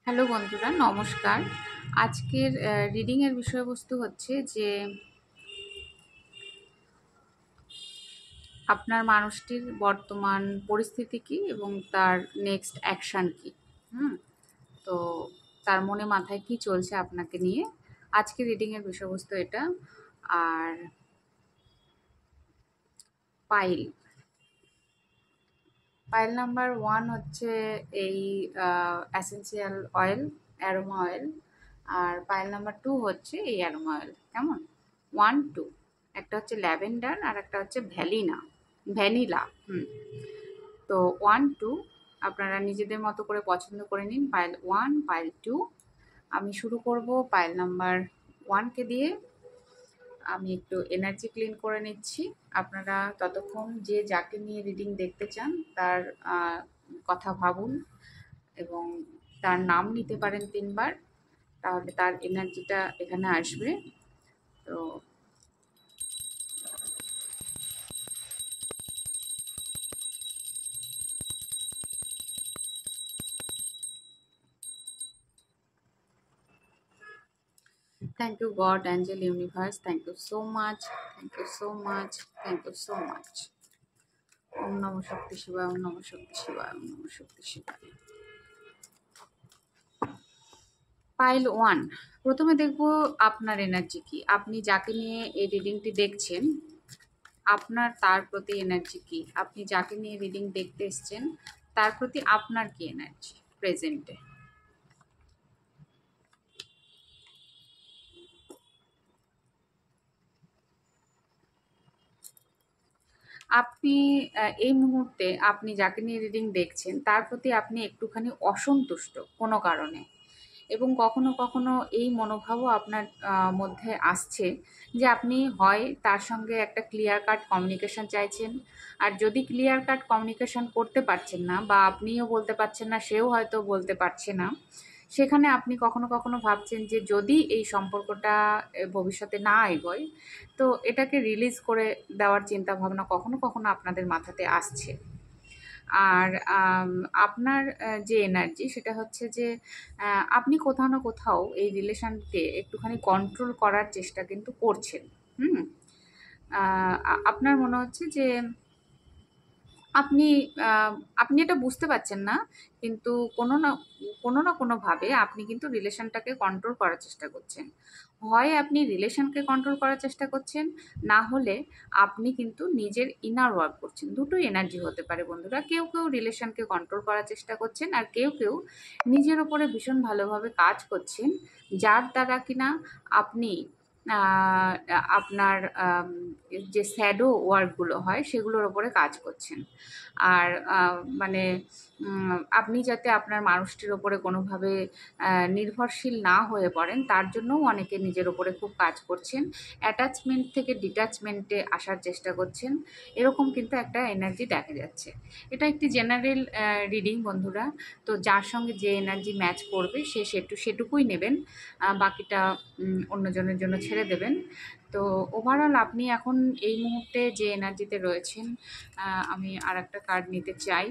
Hello বন্ধুরা, নমস্কার। আজকের রিডিংয়ের বিষয়বস্তু হচ্ছে যে আপনার মানুষটির বর্তমান পরিস্থিতি কী এবং তার নেক্সট অ্যাকশান কী। তো তার মনে মাথায় কী চলছে আপনাকে নিয়ে, আজকের রিডিংয়ের বিষয়বস্তু এটা। আর পাইল পাইল নাম্বার 1 হচ্ছে এই অ্যাসেন্সিয়াল অয়েল, অ্যারোমা অয়েল। আর পাইল নাম্বার 2 হচ্ছে এই অ্যারোমা অয়েল। কেমন? 1 2 একটা হচ্ছে ল্যাভেন্ডার আর একটা হচ্ছে ভ্যানিলা। তো 1 2 আপনারা নিজেদের মতো করে পছন্দ করে নিন। Pile 1, pile 2। আমি শুরু করব পাইল নাম্বার 1কে দিয়ে। আমি একটু এনার্জি ক্লিন করে নিচ্ছি। আপনারা ততক্ষণ যে যাকে নিয়ে রিডিং দেখতে চান তার কথা ভাবুন এবং তার নাম নিতে পারেন 3 বার, তাহলে তার এনার্জিটা এখানে আসবে। তো thank you God, angel, universe, thank you so much, thank you so much, thank you so much. ওম নম শক্তি শিবায়, ওম নম শক্তি শিবায়, ওম নম শক্তি শিবায়। পাইল 1, প্রথমে দেখব আপনার এনার্জি কি। আপনি যাকে নিয়ে এই রিডিংটি দেখছেন আপনার তার প্রতি এনার্জি কি। আপনি যাকে নিয়ে রিডিং দেখতে এসছেন তার প্রতি আপনার কি এনার্জি প্রেজেন্টে। আপনি এই মুহূর্তে আপনি যাকে নিয়ে রিডিং দেখছেন তার প্রতি আপনি একটুখানি অসন্তুষ্ট কোনো কারণে, এবং কখনো কখনো এই মনোভাবও আপনার মধ্যে আসছে যে আপনি হয় তার সঙ্গে একটা ক্লিয়ার কাট কমিউনিকেশন চাইছেন, আর যদি ক্লিয়ার কাট কমিউনিকেশন করতে পারছেন না বা আপনিও বলতে পারছেন না, সেও হয়তো বলতে পারছে না, সেখানে আপনি কখনো কখনো ভাবছেন যে যদি এই সম্পর্কটা ভবিষ্যতে না এগোয় তো এটাকে রিলিজ করে দেওয়ার চিন্তা ভাবনা কখনো কখনো আপনাদের মাথাতে আসছে। আর আপনার যে এনার্জি সেটা হচ্ছে যে আপনি কোথাও না কোথাও এই রিলেশনকে একটুখানি কন্ট্রোল করার চেষ্টা কিন্তু করছেন। হুম আপনার মনে হচ্ছে যে আপনি আপনি এটা বুঝতে পারছেন না, কিন্তু কোনো না কোনোভাবে আপনি কিন্তু রিলেশনটাকে কন্ট্রোল করার চেষ্টা করছেন। হয় আপনি রিলেশনকে কন্ট্রোল করার চেষ্টা করছেন, না হলে আপনি কিন্তু নিজের ইনার ওয়ার্ক করছেন। দুটোই এনার্জি হতে পারে বন্ধুরা। কেউ কেউ রিলেশনকে কন্ট্রোল করার চেষ্টা করছেন, আর কেউ কেউ নিজের ওপরে ভীষণ ভালোভাবে কাজ করছেন, যার দ্বারা কিনা আপনি আপনার যে শ্যাডো ওয়ার্কগুলো হয় সেগুলোর ওপরে কাজ করছেন। আর মানে আপনি যাতে আপনার মানুষটির ওপরে কোনোভাবে নির্ভরশীল না হয়ে পড়েন তার জন্যও অনেকে নিজের ওপরে খুব কাজ করছেন। অ্যাটাচমেন্ট থেকে ডিট্যাচমেন্টে আসার চেষ্টা করছেন, এরকম কিন্তু একটা এনার্জি দেখা যাচ্ছে। এটা একটি জেনারেল রিডিং বন্ধুরা। তো যার সঙ্গে যে এনার্জি ম্যাচ করবে সে সেটুকুই নেবেন, বাকিটা অন্যজনের জন্য ছেড়ে দেবেন। তো ওভারঅল আপনি এখন এই মুহূর্তে যে এনার্জিতে রয়েছেন, আমি আর একটা কার্ড নিতে চাই।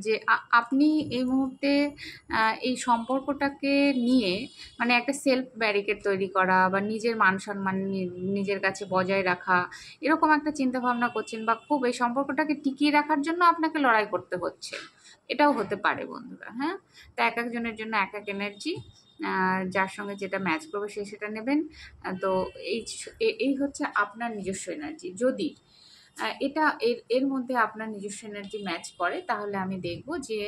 যে আপনি এই মুহূর্তে এই সম্পর্কটাকে নিয়ে মানে একটা সেলফ ব্যারিকেড তৈরি করা বা নিজের মান সম্মান নিজের কাছে বজায় রাখা, এরকম একটা চিন্তা ভাবনা করছেন, বা খুব এই সম্পর্কটাকে টিকিয়ে রাখার জন্য আপনাকে লড়াই করতে হচ্ছে, এটাও হতে পারে বন্ধুরা। হ্যাঁ, তো এক একজনের জন্য এক এক এনার্জি, যার সঙ্গে যেটা ম্যাচ করবে সে সেটা নেবেন। তো এই হচ্ছে আপনার নিজস্ব এনার্জি। যদি এটা এর মধ্যে আপনার নিজস্ব এনার্জি ম্যাচ করে তাহলে আমি দেখব যে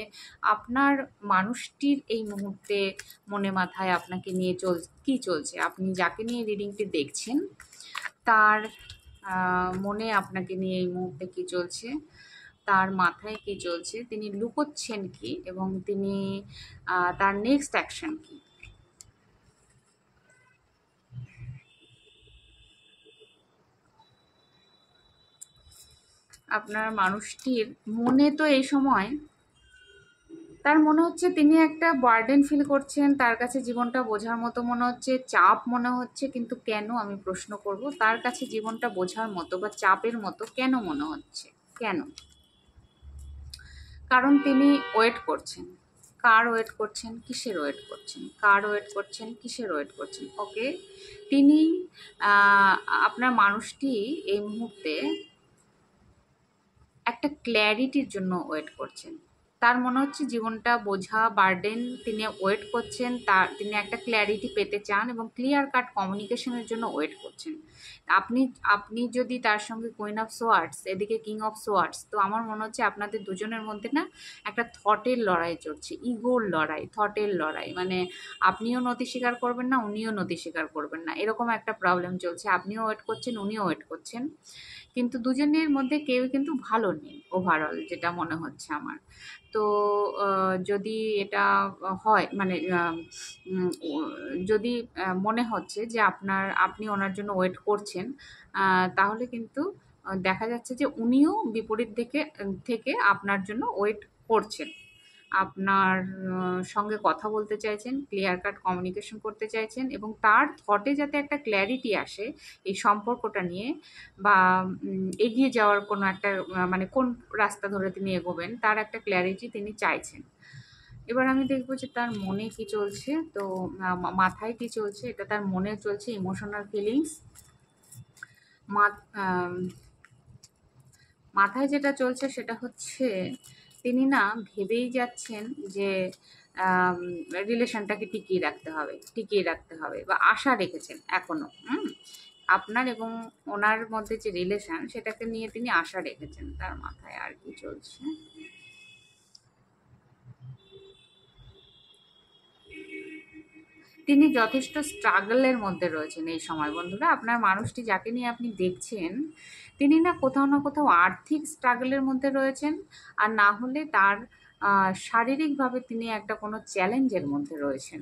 আপনার মানুষটির এই মুহূর্তে মনে মাথায় আপনাকে নিয়ে কী চলছে। আপনি যাকে নিয়ে রিডিংটি দেখছেন তার মনে আপনাকে নিয়ে এই মুহূর্তে কী চলছে, তার মাথায় কী চলছে, তিনি লুকোচ্ছেন কি, এবং তিনি তার নেক্সট অ্যাকশন কী। আপনার মানুষটির মনে তো এই সময় তার মনে হচ্ছে তিনি একটা বার্ডেন ফিল করছেন, তার কাছে জীবনটা বোঝার মতো মনে হচ্ছে, চাপ মনে হচ্ছে। কিন্তু কেন, আমি প্রশ্ন করব, তার কাছে জীবনটা বোঝার মতো বা চাপের মতো কেন মনে হচ্ছে, কেন? কারণ তিনি ওয়েট করছেন। কার ওয়েট করছেন? কিসের ওয়েট করছেন? কার ওয়েট করছেন? কিসের ওয়েট করছেন? ওকে? তিনি আহ, আপনার মানুষটি এই মুহূর্তে একটা ক্ল্যারিটির জন্য ওয়েট করছেন। তার মনে হচ্ছে জীবনটা বোঝা, বার্ডেন, তিনি ওয়েট করছেন, তিনি একটা ক্ল্যারিটি পেতে চান এবং ক্লিয়ার কাট কমিউনিকেশনের জন্য ওয়েট করছেন। আপনি আপনি যদি তার সঙ্গে কুইন অফ সোয়ার্ডস, এদিকে কিং অফ সোয়ার্ডস, তো আমার মনে হচ্ছে আপনাদের দুজনের মধ্যে না একটা থটের লড়াই চলছে, ইগোর লড়াই, থটের লড়াই। মানে আপনিও নতি স্বীকার করবেন না, উনিও নতি স্বীকার করবেন না, এরকম একটা প্রবলেম চলছে। আপনিও ওয়েট করছেন, উনিও ওয়েট করছেন, কিন্তু দুজনের মধ্যে কেউ কিন্তু ভালো নেই ওভারঅল, যেটা মনে হচ্ছে আমার। তো যদি এটা হয়, মানে যদি মনে হচ্ছে যে আপনি ওনার জন্য ওয়েট করছেন, তাহলে কিন্তু দেখা যাচ্ছে যে উনিও বিপরীত দিকে থেকে আপনার জন্য ওয়েট করছেন। আপনার সঙ্গে কথা বলতে চাইছেন, ক্লিয়ার কাট কমিউনিকেশন করতে চাইছেন, এবং তার থটে যাতে একটা ক্ল্যারিটি আসে এই সম্পর্কটা নিয়ে, বা এগিয়ে যাওয়ার কোনো একটা মানে কোন রাস্তা ধরে তিনি এগোবেন তার একটা ক্ল্যারিটি তিনি চাইছেন। এবার আমি দেখবো যে তার মনে কি চলছে। তো মাথায় কি চলছে, এটা তার মনে চলছে, ইমোশনাল ফিলিংস। মাথায় যেটা চলছে সেটা হচ্ছে তিনি না ভেবেই যাচ্ছেন যে রিলেশনটাকে টিকিয়ে রাখতে হবে, বা আশা রেখেছেন এখনো। আপনার এবং ওনার মধ্যে যে রিলেশন, সেটাকে নিয়ে তিনি আশা রেখেছেন। তার মাথায় আর কি চলছে? তিনি যথেষ্ট স্ট্রাগলের মধ্যে রয়েছেন এই সময় বন্ধুরা। আপনার মানুষটি যাকে নিয়ে আপনি দেখছেন, তিনি না কোথাও না কোথাও আর্থিক স্ট্রাগলের মধ্যে রয়েছেন, আর না হলে তার শারীরিকভাবে তিনি একটা কোনো চ্যালেঞ্জের মধ্যে রয়েছেন,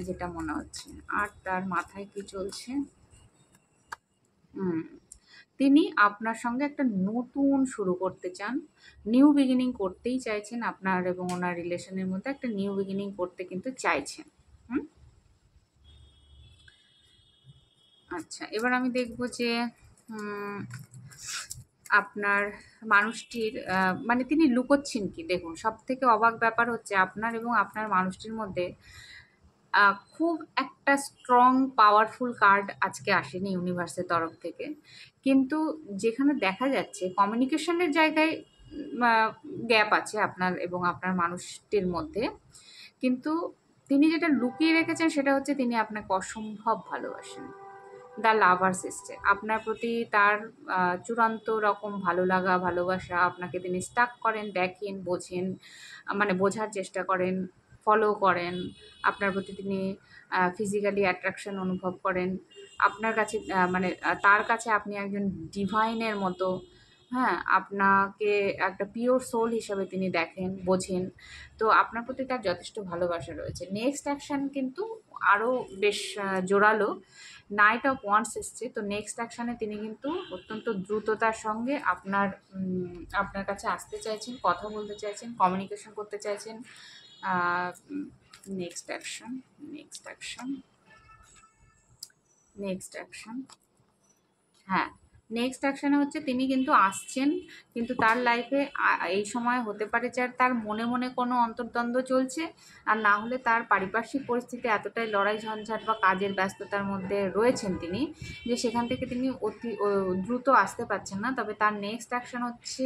যেটা মনে হচ্ছে। আর তার মাথায় কি চলছে? হুম, তিনি আপনার সঙ্গে একটা নতুন শুরু করতে চান, নিউ বিগিনিং করতেই চাইছেন। আপনার এবং ওনার রিলেশনের মধ্যে একটা নিউ বিগিনিং করতে কিন্তু চাইছেন। হুম। আচ্ছা, এবার আমি দেখব যে উম, আপনার মানুষটির মানে তিনি লুকোচ্ছেন কি। দেখুন, সব থেকে অবাক ব্যাপার হচ্ছে আপনার এবং আপনার মানুষটির মধ্যে খুব একটা স্ট্রং পাওয়ারফুল কার্ড আজকে আসেনি ইউনিভার্সের তরফ থেকে, কিন্তু যেখানে দেখা যাচ্ছে কমিউনিকেশনের জায়গায় গ্যাপ আছে আপনার এবং আপনার মানুষটির মধ্যে, কিন্তু তিনি যেটা লুকিয়ে রেখেছেন সেটা হচ্ছে তিনি আপনাকে অসম্ভব ভালোবাসেন। দ্য লাভার্স এসছে আপনার প্রতি, তার চূড়ান্ত রকম ভালো লাগা, ভালোবাসা। আপনাকে তিনি স্টাক করেন, দেখেন, বোঝেন, মানে বোঝার চেষ্টা করেন, ফলো করেন। আপনার প্রতি তিনি ফিজিক্যালি অ্যাট্রাকশন অনুভব করেন। আপনার কাছে মানে তার কাছে আপনি একজন ডিভাইনের মতো। হ্যাঁ, আপনাকে একটা পিওর সোল হিসাবে তিনি দেখেন, বোঝেন। তো আপনার প্রতি তার যথেষ্ট ভালোবাসা রয়েছে। নেক্সট অ্যাকশন কিন্তু আরও বেশ জোরালো। নাইট অফ ওয়ান্স এসছে, তো নেক্সট অ্যাকশানে তিনি কিন্তু অত্যন্ত দ্রুততার সঙ্গে আপনার কাছে আসতে চাইছেন, কথা বলতে চাইছেন, কমিউনিকেশন করতে চাইছেন। Next action, next action, next action. হ্যাঁ, নেক্সট অ্যাকশানে হচ্ছে তিনি কিন্তু আসছেন, কিন্তু তার লাইফে এই সময় হতে পারে যে তার মনে মনে কোনো অন্তর্দ্বন্দ্ব চলছে, আর না হলে তার পারিপার্শ্বিক পরিস্থিতি এতটাই লড়াই ঝঞ্ঝাট বা কাজের ব্যস্ততার মধ্যে রয়েছেন তিনি, যে সেখান থেকে তিনি দ্রুত আসতে পারছেন না। তবে তার নেক্সট অ্যাকশন হচ্ছে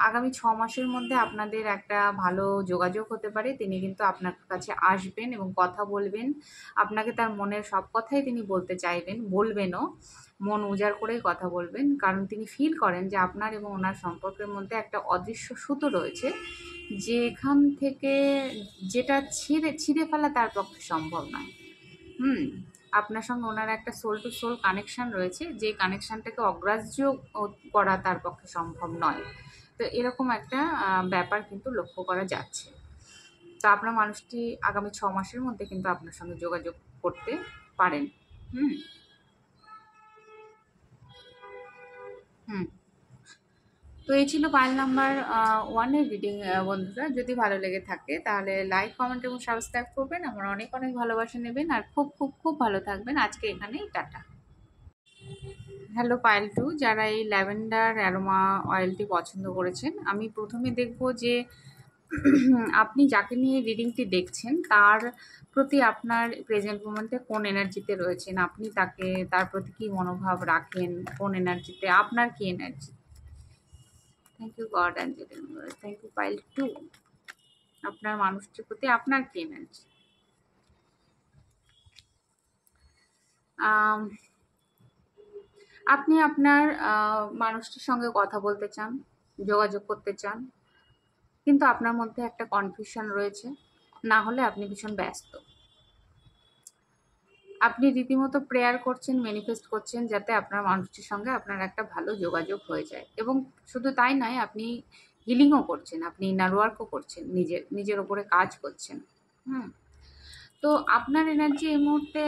আগামী 6 মাসের মধ্যে আপনাদের একটা ভালো যোগাযোগ হতে পারে। তিনি কিন্তু আপনার কাছে আসবেন এবং কথা বলবেন। আপনাকে তার মনের সব কথাই তিনি বলতে চাইবেন, বলবেনও। মন উজাড় করেই কথা বলবেন, কারণ তিনি ফিল করেন যে আপনার এবং ওনার সম্পর্কের মধ্যে একটা অদৃশ্য সুতো রয়েছে, যেখান থেকে যেটা ছিঁড়ে ফেলা তার পক্ষে সম্ভব নয়। হুম। আপনার সঙ্গে ওনার একটা সোল টু সোল কানেকশন রয়েছে, যে কানেকশনটাকে অগ্রাহ্য করা তার পক্ষে সম্ভব নয়। তো এরকম একটা ব্যাপার কিন্তু লক্ষ্য করা যাচ্ছে। তো আপনার মানুষটি আগামী 6 মাসের মধ্যে কিন্তু আপনার সঙ্গে যোগাযোগ করতে পারেন। হুম। হুম। তো এই ছিল পাইল নাম্বার 1-এর রিডিং বন্ধুরা। যদি ভালো লেগে থাকে তাহলে লাইক, কমেন্ট এবং সাবস্ক্রাইব করবেন। আমার অনেক অনেক ভালোবাসা নেবেন, আর খুব খুব খুব ভালো থাকবেন। আজকে এখানেই টাটা। হ্যালো পায়েল টু, যারা এই ল্যাভেন্ডার অ্যারোমা অয়েলটি পছন্দ করেছেন, আমি প্রথমে দেখব যে আপনি যাকে নিয়ে রিডিংটি দেখছেন তার প্রতি আপনার প্রেজেন্ট মোমেন্টে কোন এনার্জিতে রয়েছেন, আপনি তার প্রতি কি মনোভাব রাখেন, কোন এনার্জিতে, আপনার কি energy. Thank you God angel, thank you pile two. আপনার মানুষটির প্রতি আপনার কি এনার্জি। আপনি আপনার মানুষটির সঙ্গে কথা বলতে চান, যোগাযোগ করতে চান, কিন্তু আপনার মধ্যে একটা কনফিউশন রয়েছে, না হলে আপনি ভীষণ ব্যস্ত। আপনি রীতিমতো প্রেয়ার করছেন, ম্যানিফেস্ট করছেন যাতে আপনার মানুষটির সঙ্গে আপনার একটা ভালো যোগাযোগ হয়ে যায়, এবং শুধু তাই নয়, আপনি হিলিংও করছেন, আপনি ইনার ওয়ার্কও করছেন, নিজের ওপরে কাজ করছেন। হুম। তো আপনার এনার্জি এই মুহূর্তে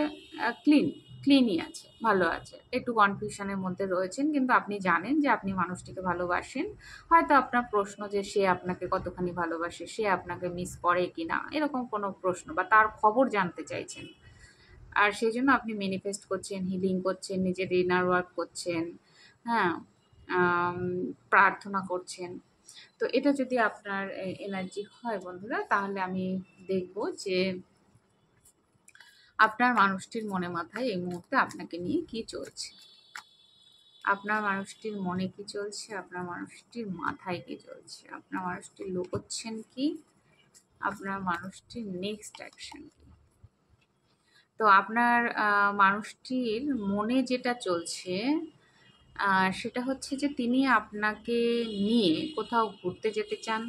ক্লিনই আছে, ভালো আছে। একটু কনফিউশনের মধ্যে রয়েছেন, কিন্তু আপনি জানেন যে আপনি মানুষটিকে ভালোবাসেন। হয়তো আপনার প্রশ্ন যে সে আপনাকে কতখানি ভালোবাসে, সে আপনাকে মিস করে কিনা, এরকম কোনো প্রশ্ন বা তার খবর জানতে চাইছেন। আর সেই জন্য আপনি ম্যানিফেস্ট করছেন, হিলিং করছেন, নিজের ইনার ওয়ার্ক করছেন, হ্যাঁ, আম, প্রার্থনা করছেন। তো এটা যদি আপনার এনার্জি হয় বন্ধুরা, তাহলে আমি দেখব যে আপনার মানুষটির মনে মাথায় এই মুহূর্তে আপনাকে নিয়ে কি চলছে। আপনার মানুষটির মনে কি চলছে, আপনার মানুষটির মাথায় কি চলছে, আপনার মানুষটি লুকোচ্ছেন কি, আপনার মানুষটির নেক্সট অ্যাকশন কি। তো আপনার মানুষটির মনে যেটা চলছে সেটা হচ্ছে যে তিনি আপনাকে নিয়ে কোথাও ঘুরতে যেতে চান।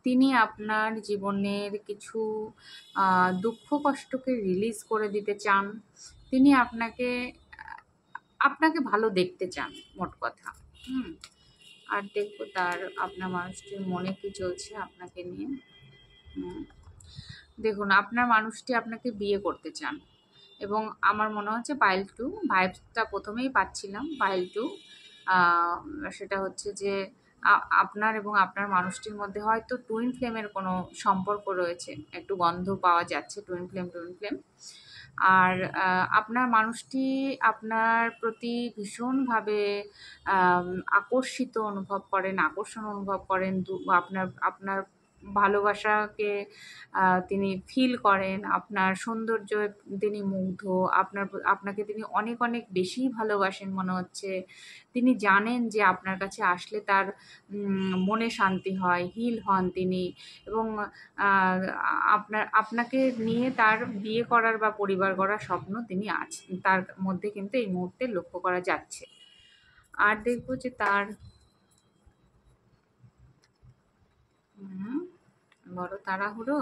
তিনি আপনার জীবনের কিছু দুঃখ কষ্টকে রিলিজ করে দিতে চান। তিনি আপনাকে ভালো দেখতে চান, মোট কথা। হুম। আর দেখবো আপনার মানুষটির মনে কি চলছে আপনাকে নিয়ে। হুম। দেখুন, আপনার মানুষটি আপনাকে বিয়ে করতে চান, এবং আমার মনে হচ্ছে পাইল টু ভাইবসটা প্রথমেই পাচ্ছিলাম। পাইল টু সেটা হচ্ছে যে আপনার এবং আপনার মানুষটির মধ্যে হয়তো টুইন ফ্লেমের কোনো সম্পর্ক রয়েছে, একটু গন্ধ পাওয়া যাচ্ছে, টুইন ফ্লেম। আর আপনার মানুষটি আপনার প্রতি ভীষণভাবে আম, আকর্ষণ অনুভব করেন, আপনার আপনার ভালোবাসাকে তিনি ফিল করেন, আপনার সৌন্দর্য তিনি মুগ্ধ, আপনাকে তিনি অনেক অনেক বেশি ভালোবাসেন মনে হচ্ছে। তিনি জানেন যে আপনার কাছে আসলে তার মনে শান্তি হয়, হিল হন তিনি, এবং আহ, আপনাকে নিয়ে তার বিয়ে করার বা পরিবার গড়ার স্বপ্ন তিনি আছেন তার মধ্যে, কিন্তু এই মুহূর্তে লক্ষ্য করা যাচ্ছে। আর দেখবো যে তার হুম, বড় তাড়াহুড়ো।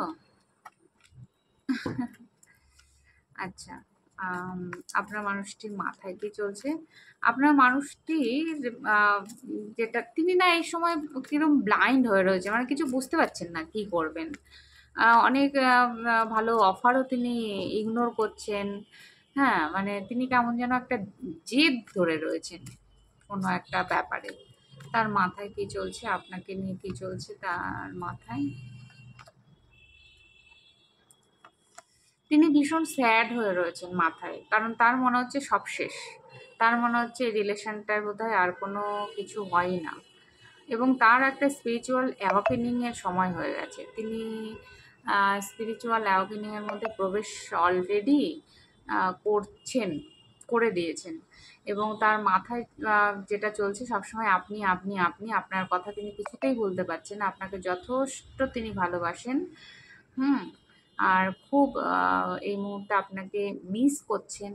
আচ্ছা, আম, আপনার মানুষটির মাথায় কি চলছে? আপনার মানুষটি আহ, যেটা তিনি না এই সময় কিরকম ব্লাইন্ড হয়ে রয়েছে, মানে কিছু বুঝতে পারছেন না কি করবেন। অনেক ভালো অফারও তিনি ইগনোর করছেন। হ্যাঁ, মানে তিনি কেমন যেন একটা জেদ ধরে রয়েছেন কোনো একটা ব্যাপারে। তার মাথায় কি চলছে, আপনাকে নিয়ে কি চলছে তার মাথায়। তিনি ভীষণ স্যাড হয়ে রয়েছেন মাথায়, কারণ তার মনে হচ্ছে সব শেষ। তার মনে হচ্ছে এই রিলেশনটায় বোধহয় আর কোনো কিছু হয়ই না, এবং তার একটা স্পিরিচুয়াল অ্যাওয়াকেনিং এর সময় হয়ে গেছে। তিনি স্পিরিচুয়াল অ্যাওয়াকেনিং এর মধ্যে প্রবেশ অলরেডি করছেন, করে দিয়েছেন। এবং তার মাথায় যেটা চলছে সবসময় আপনি আপনার কথা তিনি কিছুতেই বলতে পারছেন না। আপনাকে যথেষ্ট তিনি ভালোবাসেন। হুম। আর খুব এই মুহূর্তে আপনাকে মিস করছেন,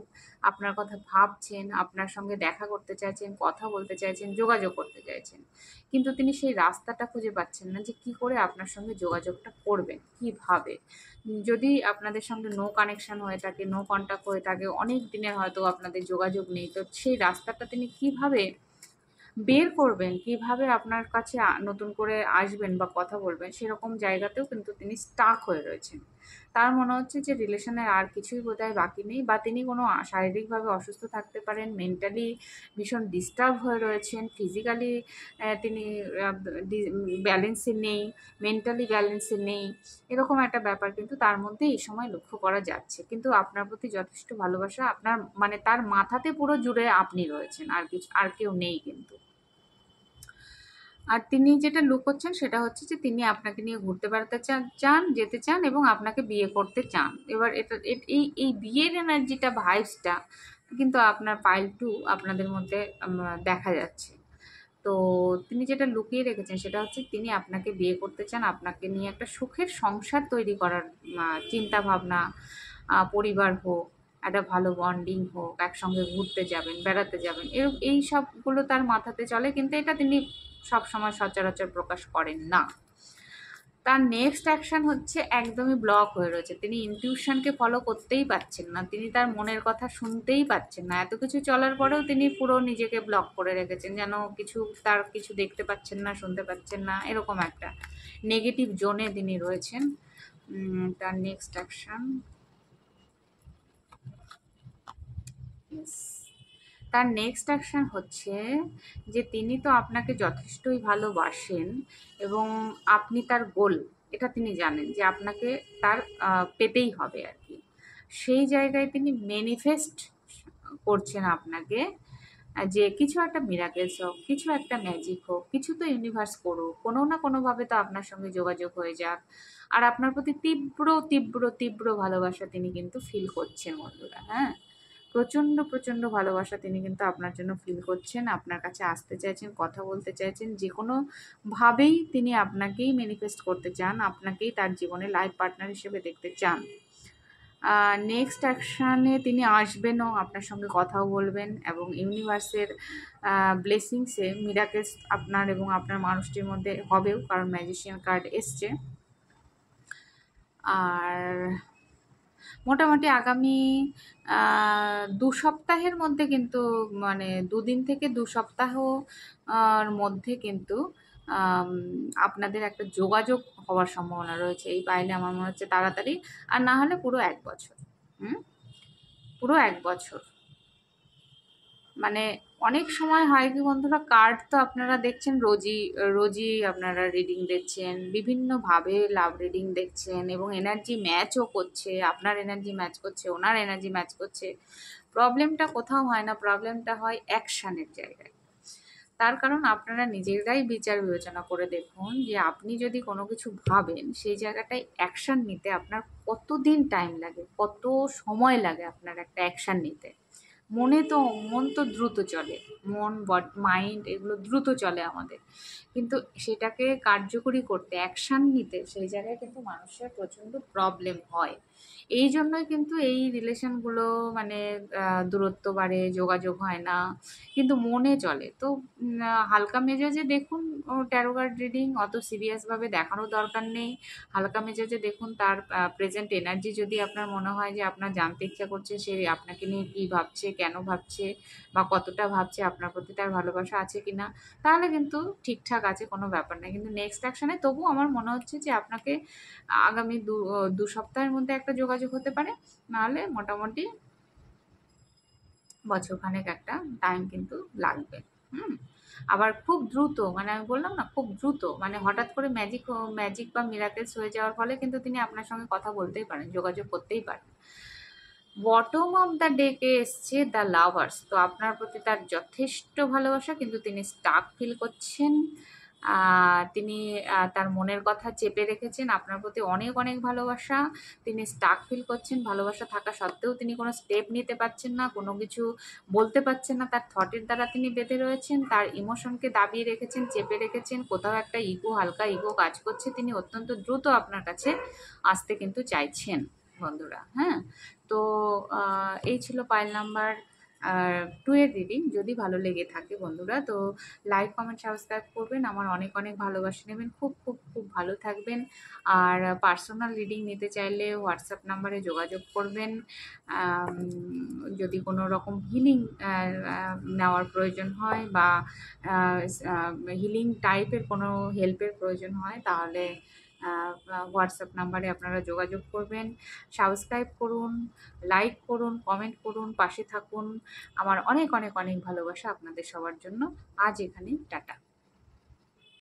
আপনার কথা ভাবছেন, আপনার সঙ্গে দেখা করতে চাইছেন, কথা বলতে চাইছেন, যোগাযোগ করতে চাইছেন। কিন্তু তিনি সেই রাস্তাটা খুঁজে পাচ্ছেন না যে কি করে আপনার সঙ্গে যোগাযোগটা করবেন, কিভাবে। যদি আপনাদের সঙ্গে নো কানেকশন হয়ে থাকে, নো কন্ট্যাক্ট হয়ে থাকে, অনেক দিনের হয়তো আপনাদের যোগাযোগ নেই, তো সেই রাস্তাটা তিনি কিভাবে বের করবেন, কিভাবে আপনার কাছে নতুন করে আসবেন বা কথা বলবেন, সেরকম জায়গাতেও কিন্তু তিনি স্টাক হয়ে রয়েছেন। তার মনে হচ্ছে যে রিলেশনের আর কিছুই বোধহয় বাকি নেই, বা তিনি কোনো শারীরিকভাবে অসুস্থ থাকতে পারেন, মেন্টালি ভীষণ ডিস্টার্ব হয়ে রয়েছেন, ফিজিক্যালি তিনি ব্যালেন্সে নেই, মেন্টালি ব্যালেন্সে নেই। এরকম একটা ব্যাপার কিন্তু তার মধ্যে এই সময় লক্ষ্য করা যাচ্ছে। কিন্তু আপনার প্রতি যথেষ্ট ভালোবাসা, আপনার মানে তার মাথাতে পুরো জুড়ে আপনি রয়েছেন, আর কিছু আর কেউ নেই কিন্তু। আর তিনি যেটা লুকোচ্ছেন সেটা হচ্ছে যে তিনি আপনাকে নিয়ে ঘুরতে বেড়াতে চান, যেতে চান, এবং আপনাকে বিয়ে করতে চান। এবার এটা এই বিয়ের এনার্জিটা, ভাইবসটা কিন্তু আপনার পাইল 2 আপনাদের মধ্যে দেখা যাচ্ছে। তো তিনি যেটা লুকিয়ে রেখেছেন সেটা হচ্ছে তিনি আপনাকে বিয়ে করতে চান, আপনাকে নিয়ে একটা সুখের সংসার তৈরি করার চিন্তা ভাবনা, পরিবার হোক, একটা ভালো বন্ডিং হোক, একসঙ্গে ঘুরতে যাবেন, বেড়াতে যাবেন, এই সবগুলো তার মাথাতে চলে, কিন্তু এটা তিনি সবসময় সচরাচর প্রকাশ করেন না। তার নেক্সট অ্যাকশন হচ্ছে একদমই ব্লক হয়ে রয়েছে। তিনি ইনটিউশনকে ফলো করতেই পারছেন না, তিনি তার মনের কথা শুনতেই পাচ্ছেন না। এত কিছু চলার পরেও তিনি পুরো নিজেকে ব্লক করে রেখেছেন, যেন তার কিছু দেখতে পাচ্ছেন না, শুনতে পাচ্ছেন না, এরকম একটা নেগেটিভ জোনে তিনি রয়েছেন। তার নেক্সট অ্যাকশন, তার নেক্সট অ্যাকশন হচ্ছে যে তিনি তো আপনাকে যথেষ্টই ভালোবাসেন, এবং আপনি তার গোল, এটা তিনি জানেন যে আপনাকে তার পেতেই হবে আর কি। সেই জায়গায় তিনি ম্যানিফেস্ট করছেন আপনাকে, যে কিছু একটা মিরাকেলস হোক, কিছু একটা ম্যাজিক হোক, কিছু তো ইউনিভার্স করুক, কোনো না কোনোভাবে তো আপনার সঙ্গে যোগাযোগ হয়ে যাক। আর আপনার প্রতি তীব্র তীব্র তীব্র ভালোবাসা তিনি কিন্তু ফিল করছেন বন্ধুরা, হ্যাঁ। প্রচণ্ড প্রচণ্ড ভালোবাসা তিনি কিন্তু আপনার জন্য ফিল করছেন, আপনার কাছে আসতে চাইছেন, কথা বলতে চাইছেন, যে কোনোভাবেই তিনি আপনাকেই ম্যানিফেস্ট করতে চান, আপনাকেই তার জীবনে লাইফ পার্টনার হিসেবে দেখতে চান। নেক্সট অ্যাকশানে তিনি আসবেনও, আপনার সঙ্গে কথাও বলবেন, এবং ইউনিভার্সের ব্লেসিংসে মিরাকেলস আপনার এবং আপনার মানুষটির মধ্যে হবেও, কারণ ম্যাজিশিয়ান কার্ড এসছে। আর মোটামুটি আগামী ২ সপ্তাহের মধ্যে কিন্তু, মানে ২ দিন থেকে ২ সপ্তাহ মধ্যে কিন্তু আম আপনাদের একটা যোগাযোগ হওয়ার সম্ভাবনা রয়েছে। এই পাইলে আমার মনে হচ্ছে তাড়াতাড়ি, আর না হলে পুরো ১ বছর। হুম? পুরো ১ বছর। মানে অনেক সময় হয় কি বন্ধুরা, কার্ড তো আপনারা দেখছেন রোজই, রোজই আপনারা রিডিং দেখছেন, বিভিন্নভাবে লাভ রিডিং দেখছেন, এবং এনার্জি ম্যাচও করছে, আপনার এনার্জি ম্যাচ করছে, ওনার এনার্জি ম্যাচ করছে। প্রবলেমটা কোথাও হয় না, প্রবলেমটা হয় অ্যাকশানের জায়গায়। তার কারণ আপনারা নিজেরাই বিচার বিবেচনা করে দেখুন যে আপনি যদি কোনো কিছু ভাবেন, সেই জায়গাটায় অ্যাকশান নিতে আপনার কতদিন টাইম লাগে, কত সময় লাগে আপনার একটা অ্যাকশান নিতে। মন তো দ্রুত চলে, মন মাইন্ড এগুলো দ্রুত চলে আমাদের, কিন্তু সেটাকে কার্যকরী করতে, অ্যাকশান নিতে, সেই জায়গায় কিন্তু মানুষের প্রচণ্ড প্রবলেম হয়। এই জন্যই কিন্তু এই রিলেশনগুলো, মানে দূরত্ব বাড়ে, যোগাযোগ হয় না, কিন্তু মনে চলে। তো হালকা মেজাজে দেখুন ট্যারো কার্ড রিডিং, অত সিরিয়াসভাবে দেখানোর দরকার নেই। হালকা মেজাজে দেখুন তার প্রেজেন্ট এনার্জি, যদি আপনার মনে হয় যে আপনার জানতে ইচ্ছা করছে সে আপনাকে নিয়ে কী ভাবছে, কেন ভাবছে, বা কতটা ভাবছে, আপনার প্রতি তার ভালোবাসা আছে কি না, তাহলে কিন্তু ঠিকঠাক আছে, কোনো ব্যাপার না। কিন্তু নেক্সট অ্যাকশনে তবু আমার মনে হচ্ছে যে আপনাকে আগামী ২ সপ্তাহের মধ্যে একটা যোগাযোগ হতে পারে, নাহলে মোটামুটি বছরখানেক একটা টাইম কিন্তু লাগবে। হুম? আবার খুব দ্রুত, মানে আমি বললাম না খুব দ্রুত, মানে হঠাৎ করে ম্যাজিক বা মিরাকেলস হয়ে যাওয়ার ফলে কিন্তু তিনি আপনার সঙ্গে কথা বলতেই পারেন, যোগাযোগ করতেই পারেন। বটম অফ দ্য ডেকে এসছে দ্য লাভার্স। তো আপনার প্রতি তার যথেষ্ট ভালোবাসা, কিন্তু তিনি স্টাক ফিল করছেন। তিনি তার মনের কথা চেপে রেখেছেন, আপনার প্রতি অনেক অনেক ভালোবাসা, তিনি স্টাক ফিল করছেন। ভালোবাসা থাকা সত্ত্বেও তিনি কোনো স্টেপ নিতে পারছেন না, কোনো কিছু বলতে পারছেন না, তার থটের দ্বারা তিনি বেঁধে রয়েছেন, তার ইমোশনকে দাবিয়ে রেখেছেন, চেপে রেখেছেন। কোথাও একটা হালকা ইগো কাজ করছে, তিনি অত্যন্ত দ্রুত আপনার কাছে আসতে কিন্তু চাইছেন বন্ধুরা, হ্যাঁ। তো এই ছিল পাইল নাম্বার টু এর রিডিং যদি ভালো লেগে থাকে বন্ধুরা, তো লাইক, কমেন্ট, সাবস্ক্রাইব করবেন। আমার অনেক, অনেক ভালোবাসা নেবেন। খুব, খুব, খুব ভালো থাকবেন। আর পার্সোনাল রিডিং নিতে চাইলে হোয়াটসঅ্যাপ নাম্বারে যোগাযোগ করবেন। আম যদি কোনো রকম হিলিং নেওয়ার প্রয়োজন হয় বা আ আ হিলিং টাইপের কোনো হেল্পের প্রয়োজন হয়, তাহলে আ হোয়াটসঅ্যাপ নাম্বারে আপনারা যোগাযোগ করবেন। সাবস্ক্রাইব করুন, লাইক করুন, কমেন্ট করুন, পাশে থাকুন। আমার অনেক, অনেক, অনেক ভালোবাসা আপনাদের সবার জন্য। আজ এখানেই টাটা।